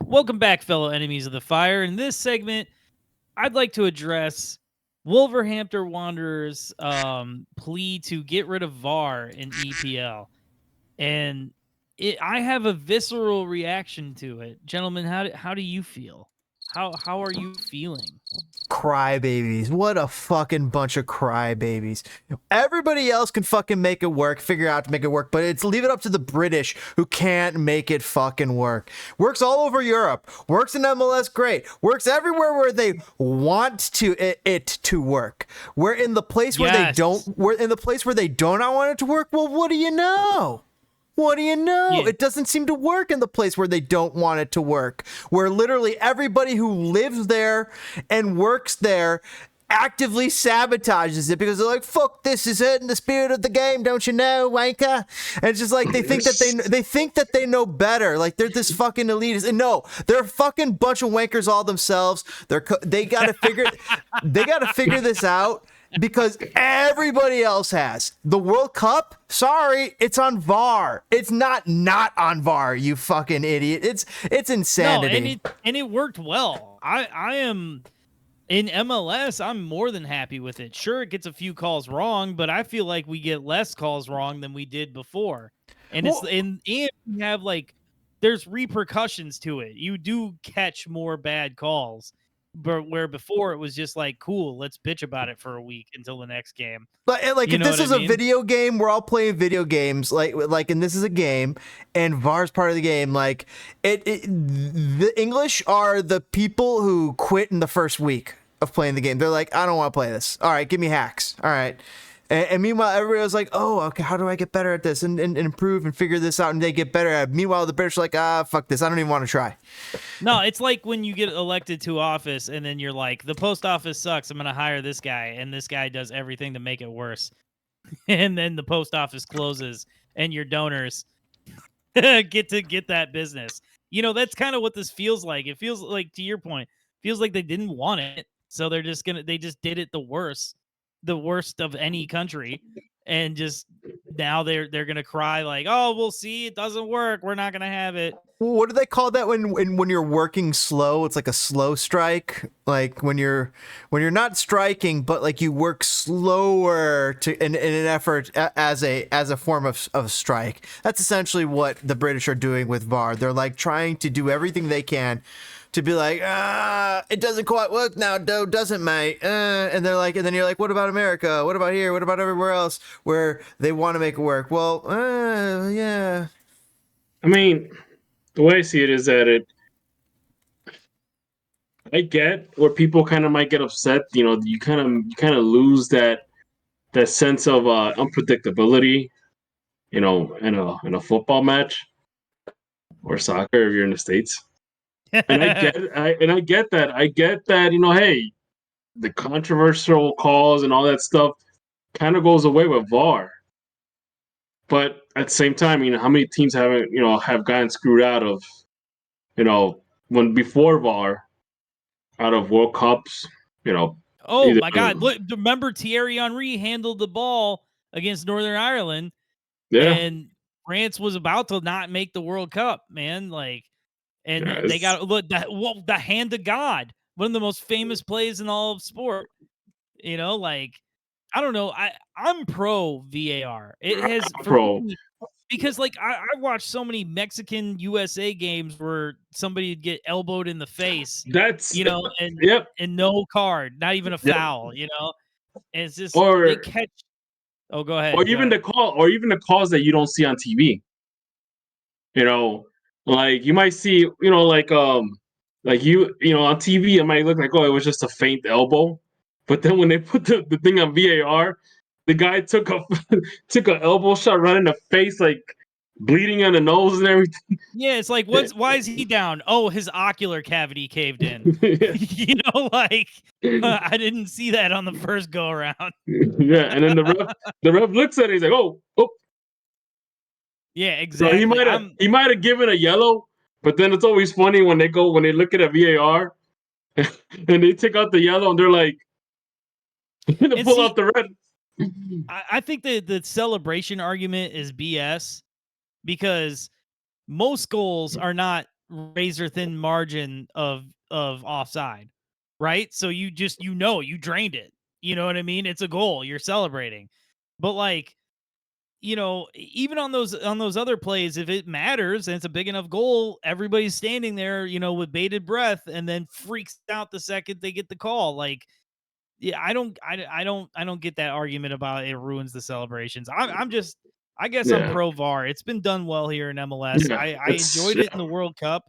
Welcome back, fellow enemies of the fire. In this segment, I'd like to address Wolverhampton Wanderers' plea to get rid of VAR in EPL, and I have a visceral reaction to it, gentlemen. How do you feel? How are you feeling? Crybabies. What a fucking bunch of crybabies. Everybody else can fucking make it work, figure out to make it work, but it's leave it up to the British who can't make it fucking work. Works all over Europe. Works in MLS, great. Works everywhere where they want it to work. We're in the place where they don't. We're in the place where they do not want it to work. Well, what do you know? What do you know? Yeah. It doesn't seem to work in the place where they don't want it to work, where literally everybody who lives there and works there actively sabotages it because they're like, fuck, this is hurting the spirit of the game, don't you know, wanker? And it's just like they think that they know better, like they're this fucking elitist. And no, they're a fucking bunch of wankers all themselves. They gotta figure this out. Because everybody else has. The World Cup, sorry, it's on VAR. It's not on VAR, you fucking idiot. It's insanity. No, and it worked well. I am in MLS, I'm more than happy with it. Sure, it gets a few calls wrong, but I feel like we get less calls wrong than we did before. And we have like there's repercussions to it. You do catch more bad calls. But where before it was just like, cool, let's bitch about it for a week until the next game. Like if this is a video game, we're all playing video games, and this is a game, and VAR's part of the game. Like the English are the people who quit in the first week of playing the game. They're like, I don't want to play this. All right, give me hacks. All right. And meanwhile, everybody was like, oh, okay, how do I get better at this and improve and figure this out? And they get better at it. Meanwhile, the British are like, fuck this. I don't even want to try. No, it's like when you get elected to office and then you're like, the post office sucks. I'm going to hire this guy. And this guy does everything to make it worse. And then the post office closes and your donors get to get that business. You know, that's kind of what this feels like. It feels like, to your point, feels like they didn't want it. So they just did it the worst of any country, and just now they're gonna cry like, oh, we'll see, it doesn't work, we're not gonna have it. What do they call that when you're working slow? It's like a slow strike, like when you're not striking, but like you work slower in an effort as a form of strike. That's essentially what the British are doing with VAR. They're like trying to do everything they can to be like, it doesn't quite work now, doesn't mate? And they're like, and then you're like, what about America? What about here? What about everywhere else where they want to make it work? Well, yeah. I mean, the way I see it is that I get where people kind of might get upset. You know, you kind of lose that sense of unpredictability. You know, in a football match or soccer if you're in the States. And I get that. I get that, you know, hey, the controversial calls and all that stuff kind of goes away with VAR. But at the same time, you know, how many teams have gotten screwed out of, you know, when before VAR, out of World Cups, you know. Oh my God. Look, remember Thierry Henry handled the ball against Northern Ireland. Yeah. And France was about to not make the World Cup, man. Like, and they got the hand of God, one of the most famous plays in all of sport. You know, like, I don't know. I'm pro VAR. It has me, because like I watched so many Mexican USA games where somebody would get elbowed in the face. That's, you know, and yep. and no card, not even a foul. You know, and it's just they catch. Oh, go ahead. Or even the calls that you don't see on TV. You know. Like you might see, you know, like on TV, it might look like, oh, it was just a faint elbow, but then when they put the thing on VAR, the guy took an elbow shot right in the face, like bleeding on the nose and everything. Yeah, it's like, why is he down? Oh, his ocular cavity caved in. You know, like I didn't see that on the first go around. Yeah, and then the ref looks at it, he's like, oh. Yeah, exactly. So he might have given a yellow, but then it's always funny when they look at a VAR and they take out the yellow and they're like, pull out the red. I think the celebration argument is BS, because most goals are not razor thin margin of offside, right? So you just you drained it. You know what I mean? It's a goal. You're celebrating. But like, even on those other plays, if it matters and it's a big enough goal, everybody's standing there, with bated breath, and then freaks out the second they get the call. Like, yeah, I don't get that argument about it ruins the celebrations. I guess I'm Yeah. pro VAR. It's been done well here in MLS. Yeah, I enjoyed it in the World Cup.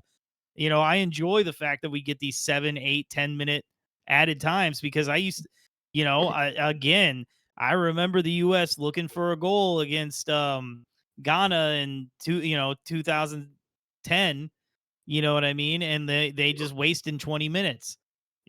I enjoy the fact that we get these 7, 8, 10-minute added times, because I used, I remember the U.S. looking for a goal against Ghana in 2010. You know what I mean? And they just wasted 20 minutes.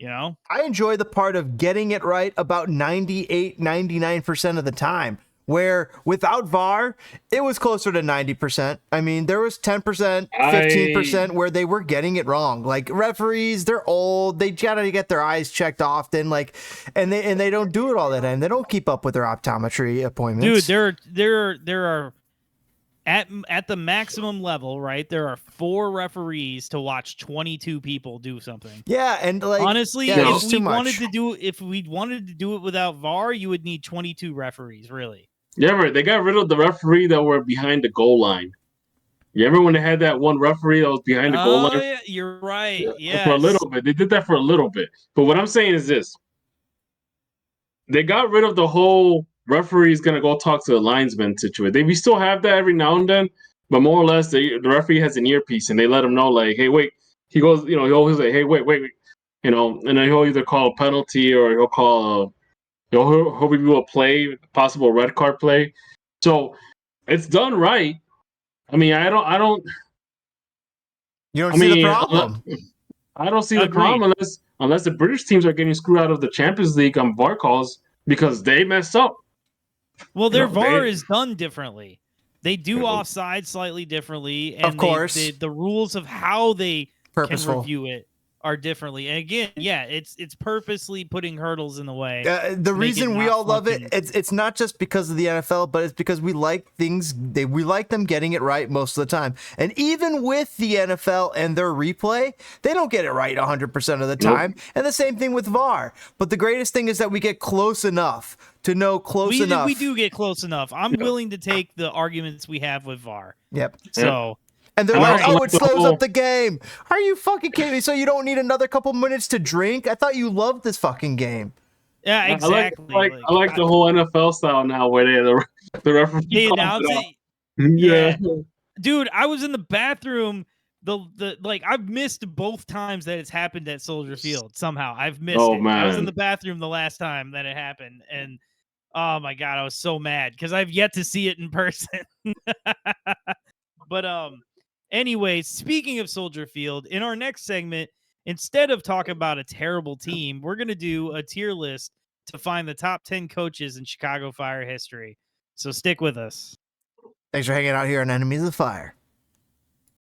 I enjoy the part of getting it right about 98, 99% of the time, where without VAR, it was closer to 90%. I mean, there was 10%, 15% where they were getting it wrong. Like, referees, they're old. They gotta get their eyes checked often. Like, and they don't do it all the time. They don't keep up with their optometry appointments. Dude, there are at the maximum level, right? There are 4 referees to watch 22 people do something. Yeah, and like, honestly, yeah, if we wanted to do it without VAR, you would need 22 referees, really. Yeah, right. They got rid of the referee that were behind the goal line. You remember when they had that one referee that was behind the goal line? Oh, yeah, you're right. Yeah, For a little bit. They did that for a little bit. But what I'm saying is this. They got rid of the whole referee's going to go talk to the linesman situation. We still have that every now and then, but more or less, the referee has an earpiece, and they let him know, like, hey, wait. He goes, he always like, hey, wait. And then he'll either call a penalty or he'll call he'll review a play, possible red card play. So it's done right. I mean, I don't. You don't see the problem. I don't see the problem unless the British teams are getting screwed out of the Champions League on VAR calls because they messed up. Well, their VAR is done differently. They do offside slightly differently, and of course, the rules of how they can review it are differently. And again, yeah, it's purposely putting hurdles in the way. The reason we all love it, it's not just because of the NFL, but it's because we like things. We like them getting it right most of the time. And even with the NFL and their replay, they don't get it right 100% of the time. Nope. And the same thing with VAR. But the greatest thing is that we get close enough to know enough. We do get close enough. I'm willing to take the arguments we have with VAR. Yep. So. And they're like, oh, it slows up the game. Are you fucking kidding me? So you don't need another couple minutes to drink? I thought you loved this fucking game. Yeah, exactly. I like the whole NFL style now where the referee. They announce it. Yeah. Dude, I was in the bathroom. I've missed both times that it's happened at Soldier Field. Somehow I've missed it. Man. I was in the bathroom the last time that it happened, and oh my god, I was so mad because I've yet to see it in person. But anyway, speaking of Soldier Field, in our next segment, instead of talking about a terrible team, we're going to do a tier list to find the top 10 coaches in Chicago Fire history. So stick with us. Thanks for hanging out here on Enemies of the Fire.